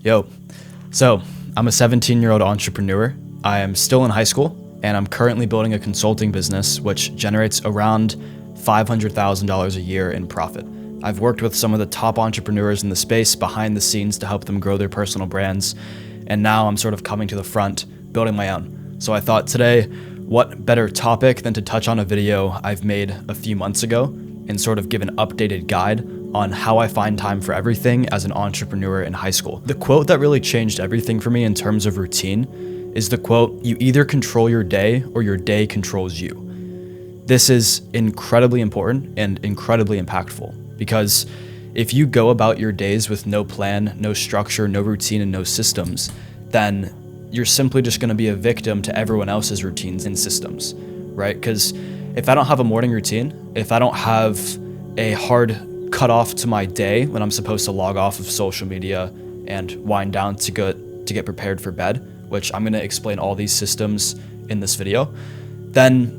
Yo, so I'm a 17-year-old entrepreneur. I am still in high school, and I'm currently building a consulting business which generates around $500,000 a year in profit. I've worked with some of the top entrepreneurs in the space behind the scenes to help them grow their personal brands, and now I'm sort of coming to the front, building my own. So I thought today, what better topic than to touch on a video I've made a few months ago and sort of give an updated guide on how I find time for everything as an entrepreneur in high school. The quote that really changed everything for me in terms of routine is the quote, "You either control your day or your day controls you." This is incredibly important and incredibly impactful because if you go about your days with no plan, no structure, no routine, and no systems, then you're simply just gonna be a victim to everyone else's routines and systems, right? Because if I don't have a morning routine, if I don't have a hard cutoff to my day when I'm supposed to log off of social media and wind down to get prepared for bed, which I'm gonna explain all these systems in this video, then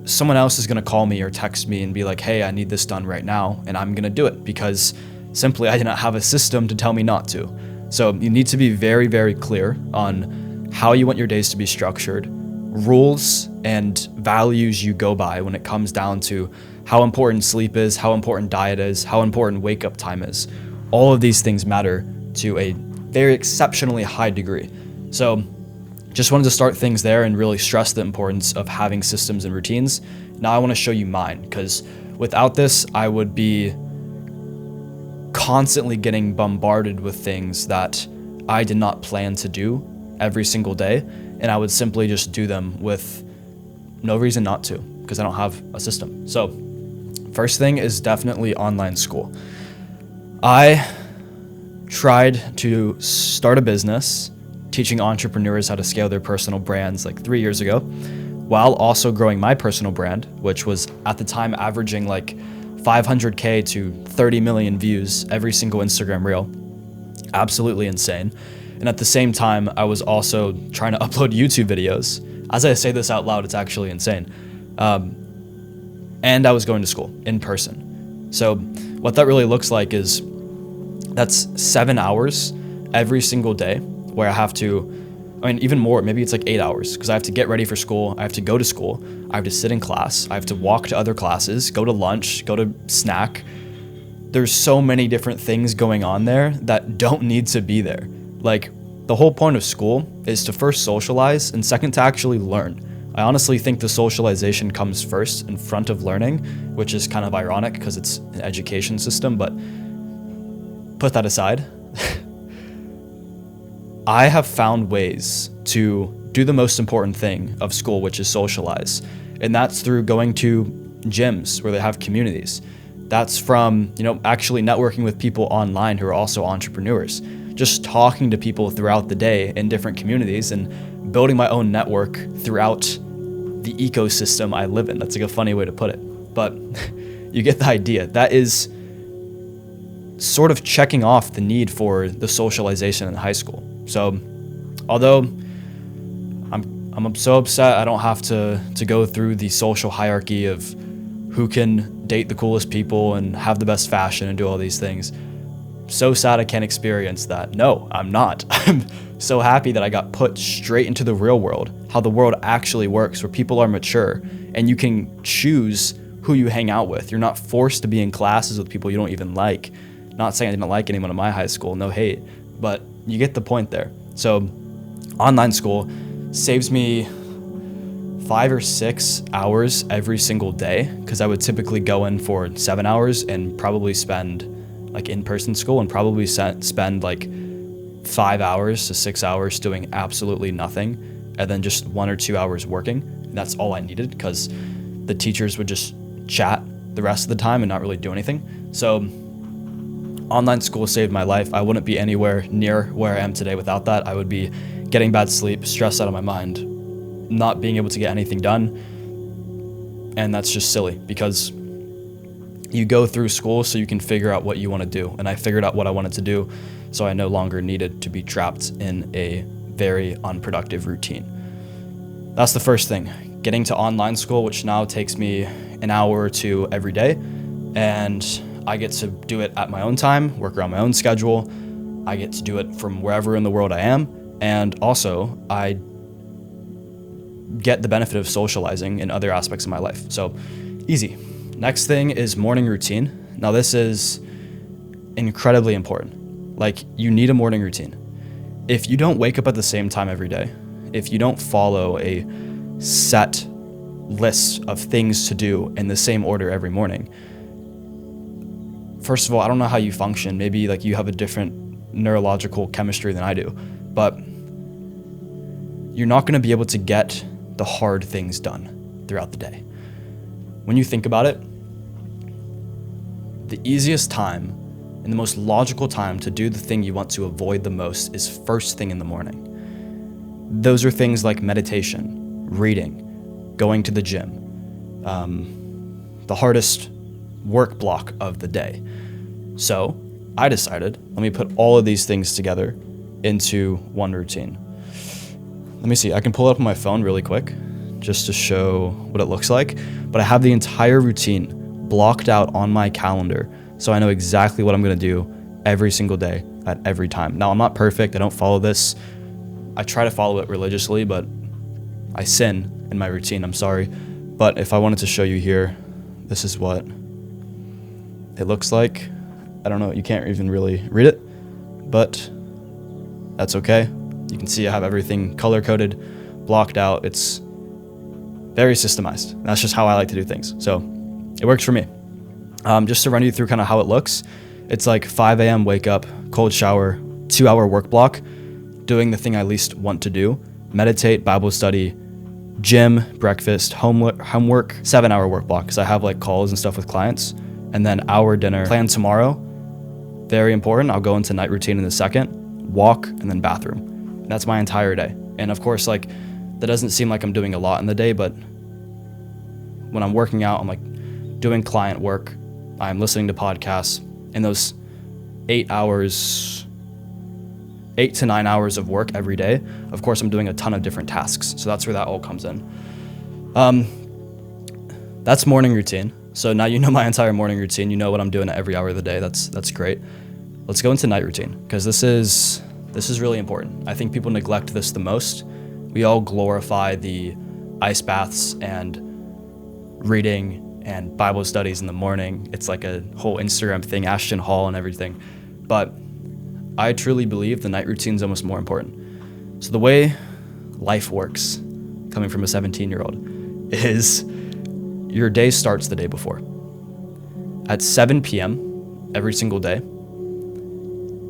someone else is gonna call me or text me and be like, hey, I need this done right now, and I'm gonna do it because simply I did not have a system to tell me not to. So you need to be very, very clear on how you want your days to be structured, rules and values you go by when it comes down to how important sleep is, how important diet is, how important wake up time is. All of these things matter to a very exceptionally high degree. So just wanted to start things there and really stress the importance of having systems and routines. Now I want to show you mine, because without this, I would be constantly getting bombarded with things that I did not plan to do every single day, and I would simply just do them with no reason not to, because I don't have a system. So first thing is definitely online school. I tried to start a business teaching entrepreneurs how to scale their personal brands like 3 years ago, while also growing my personal brand, which was at the time averaging like 500K to 30 million views every single Instagram reel. Absolutely insane. And at the same time, I was also trying to upload YouTube videos. As I say this out loud, it's actually insane. And I was going to school in person. So what that really looks like is that's 7 hours every single day where I have to, even more, maybe it's like 8 hours, because I have to get ready for school, I have to go to school, I have to sit in class, I have to walk to other classes, go to lunch, go to snack. There's so many different things going on there that don't need to be there. Like, the whole point of school is to first socialize and second to actually learn. I honestly think the socialization comes first in front of learning, which is kind of ironic because it's an education system, but put that aside. I have found ways to do the most important thing of school, which is socialize. And that's through going to gyms where they have communities. That's from, actually networking with people online who are also entrepreneurs. Just talking to people throughout the day in different communities and building my own network throughout the ecosystem I live in. That's like a funny way to put it, but you get the idea. That is sort of checking off the need for the socialization in high school. So although I'm so upset I don't have to go through the social hierarchy of who can date the coolest people and have the best fashion and do all these things, so sad I can't experience that. No, I'm not. I'm so happy that I got put straight into the real world, how the world actually works, where people are mature and you can choose who you hang out with. You're not forced to be in classes with people you don't even like. Not saying I didn't like anyone in my high school, no hate, but you get the point there. So online school saves me 5 or 6 hours every single day, because I would typically go in for 7 hours and probably spend like in-person school and probably spend like 5 hours to 6 hours doing absolutely nothing, and then just 1 or 2 hours working. And that's all I needed, because the teachers would just chat the rest of the time and not really do anything. So online school saved my life. I wouldn't be anywhere near where I am today without that. I would be getting bad sleep, stressed out of my mind, not being able to get anything done. And that's just silly, because you go through school so you can figure out what you want to do. And I figured out what I wanted to do, so I no longer needed to be trapped in a very unproductive routine. That's the first thing. Getting to online school, which now takes me an hour or two every day. And I get to do it at my own time, work around my own schedule, I get to do it from wherever in the world I am, and also I get the benefit of socializing in other aspects of my life. So easy. Next thing is morning routine. Now this is incredibly important. Like, you need a morning routine. If you don't wake up at the same time every day, if you don't follow a set list of things to do in the same order every morning, first of all, I don't know how you function. Maybe like you have a different neurological chemistry than I do, but you're not going to be able to get the hard things done throughout the day. When you think about it, the easiest time and the most logical time to do the thing you want to avoid the most is first thing in the morning. Those are things like meditation, reading, going to the gym, the hardest work block of the day. So I decided, let me put all of these things together into one routine. Let me see, I can pull it up on my phone really quick just to show what it looks like, but I have the entire routine blocked out on my calendar, so I know exactly what I'm gonna do every single day at every time. Now, I'm not perfect, I don't follow this. I try to follow it religiously, but I sin in my routine, I'm sorry. But if I wanted to show you here, this is what it looks like. I don't know, you can't even really read it, but that's okay. You can see I have everything color-coded, blocked out. It's very systemized. That's just how I like to do things. So it works for me. Just to run you through kind of how it looks, it's like 5 a.m. wake up, cold shower, 2-hour work block, doing the thing I least want to do, meditate, Bible study, gym, breakfast, homework, 7-hour work block because I have like calls and stuff with clients, and then hour dinner. Plan tomorrow, very important. I'll go into night routine in a second, walk, and then bathroom. And that's my entire day. And of course, like, that doesn't seem like I'm doing a lot in the day, but when I'm working out, I'm like doing client work, I'm listening to podcasts. In those 8 to 9 hours of work every day, of course, I'm doing a ton of different tasks. So that's where that all comes in. That's morning routine. So now you know my entire morning routine. You know what I'm doing at every hour of the day. That's great. Let's go into night routine, because this is really important. I think people neglect this the most. We all glorify the ice baths and reading and Bible studies in the morning. It's like a whole Instagram thing, Ashton Hall and everything. But I truly believe the night routine is almost more important. So the way life works, coming from a 17-year-old, is your day starts the day before. At 7 p.m. every single day,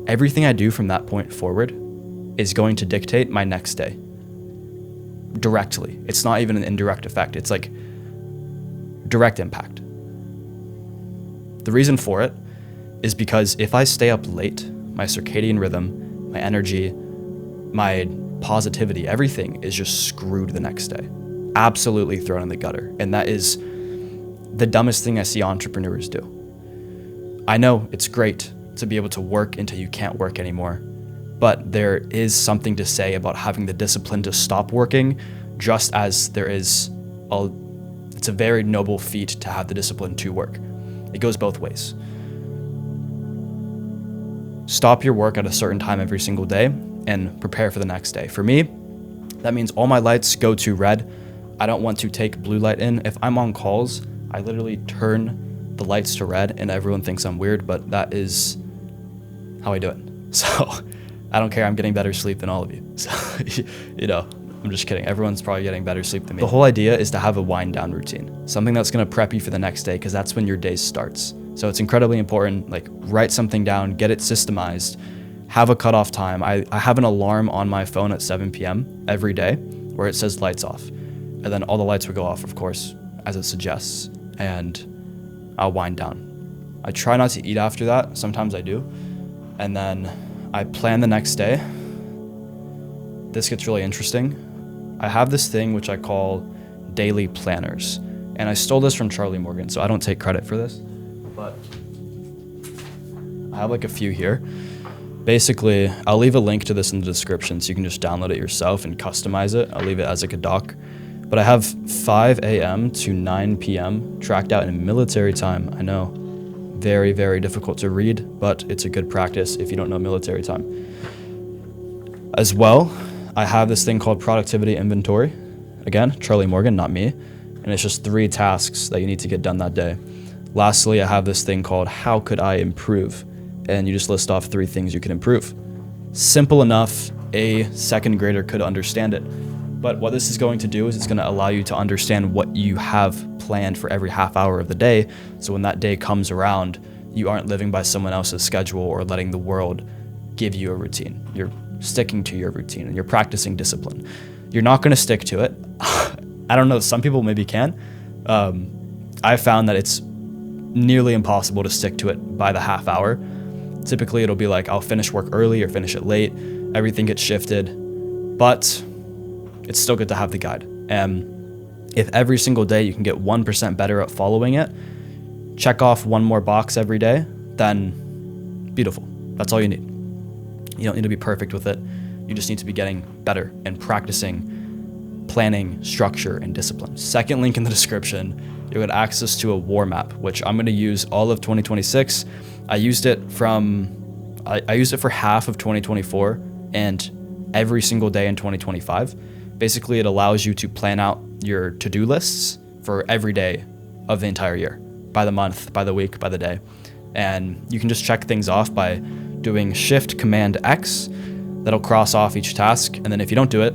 everything I do from that point forward is going to dictate my next day. Directly. It's not even an indirect effect. It's like direct impact. The reason for it is because if I stay up late, my circadian rhythm, my energy, my positivity, everything is just screwed the next day. Absolutely thrown in the gutter. And that is the dumbest thing I see entrepreneurs do. I know it's great to be able to work until you can't work anymore, but there is something to say about having the discipline to stop working, just as it's a very noble feat to have the discipline to work. It goes both ways. Stop your work at a certain time every single day and prepare for the next day. For me, that means all my lights go to red. I don't want to take blue light in. If I'm on calls, I literally turn the lights to red and everyone thinks I'm weird, but that is how I do it. So I don't care. I'm getting better sleep than all of you. So, I'm just kidding. Everyone's probably getting better sleep than me. The whole idea is to have a wind down routine, something that's going to prep you for the next day, because that's when your day starts. So it's incredibly important, like, write something down, get it systemized, have a cutoff time. I have an alarm on my phone at 7 p.m. every day where it says lights off. And then all the lights will go off, of course, as it suggests, and I'll wind down. I try not to eat after that. Sometimes I do. And then I plan the next day. This gets really interesting. I have this thing which I call daily planners, and I stole this from Charlie Morgan, so I don't take credit for this, but I have like a few here. Basically, I'll leave a link to this in the description so you can just download it yourself and customize it. I'll leave it as like a doc. But I have 5 a.m. to 9 p.m. tracked out in military time. I know, very, very difficult to read, but it's a good practice if you don't know military time. As well, I have this thing called productivity inventory. Again, Charlie Morgan, not me. And it's just 3 tasks that you need to get done that day. Lastly, I have this thing called how could I improve? And you just list off 3 things you can improve. Simple enough, a second grader could understand it. But what this is going to do is it's going to allow you to understand what you have planned for every half hour of the day. So when that day comes around, you aren't living by someone else's schedule or letting the world give you a routine. You're sticking to your routine and you're practicing discipline. You're not going to stick to it. I don't know, some people maybe can. I found that it's nearly impossible to stick to it by the half hour. Typically it'll be like I'll finish work early or finish it late. Everything gets shifted, but it's still good to have the guide. And if every single day you can get 1% better at following it, check off 1 more box every day, then beautiful. That's all you need. You don't need to be perfect with it. You just need to be getting better and practicing planning, structure, and discipline. Second link in the description, you'll get access to a war map, which I'm going to use all of 2026. I used it for half of 2024 and every single day in 2025. Basically, it allows you to plan out your to-do lists for every day of the entire year, by the month, by the week, by the day. And you can just check things off by doing Shift Command X. That'll cross off each task. And then if you don't do it,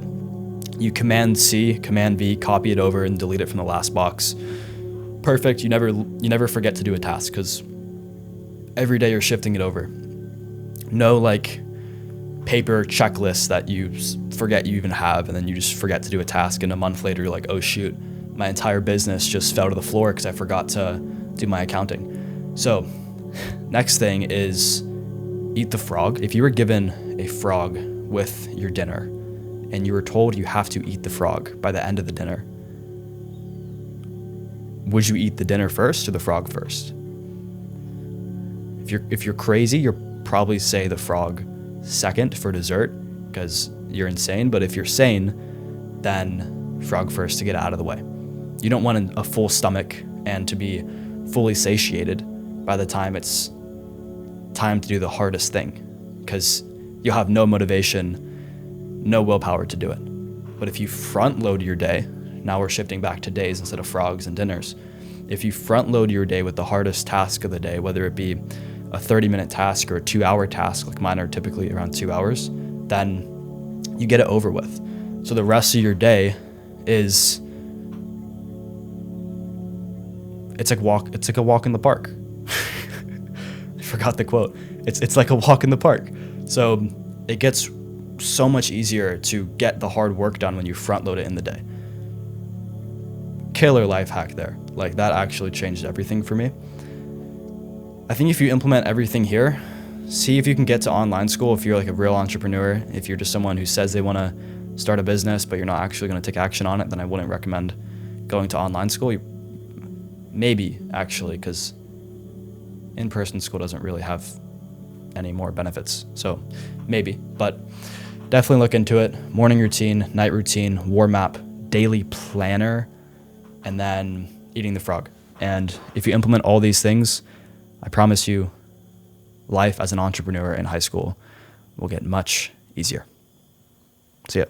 you Command C, Command V, copy it over and delete it from the last box. Perfect. You never forget to do a task because every day you're shifting it over. No like paper checklist that you forget you even have, and then you just forget to do a task, and a month later you're like, oh shoot, my entire business just fell to the floor because I forgot to do my accounting. So next thing is eat the frog. If you were given a frog with your dinner and you were told you have to eat the frog by the end of the dinner, would you eat the dinner first or the frog first? If you're crazy, you'll probably say the frog second for dessert because you're insane. But if you're sane, then frog first to get out of the way. You don't want a full stomach and to be fully satiated by the time it's time to do the hardest thing, because you'll have no motivation, no willpower to do it. But if you front load your day, now we're shifting back to days instead of frogs and dinners. If you front load your day with the hardest task of the day, whether it be a 30-minute task or a 2-hour task, like mine are typically around 2 hours, then you get it over with. So the rest of your day is, it's like a walk in the park. I forgot the quote. It's like a walk in the park. So it gets so much easier to get the hard work done when you front load it in the day. Killer life hack there. Like that actually changed everything for me. I think if you implement everything here, see if you can get to online school. If you're like a real entrepreneur, if you're just someone who says they want to start a business, but you're not actually going to take action on it, then I wouldn't recommend going to online school. Maybe actually, because in-person school doesn't really have any more benefits. So maybe, but definitely look into it. Morning routine, night routine, war map, daily planner, and then eating the frog. And if you implement all these things, I promise you, life as an entrepreneur in high school will get much easier. See ya.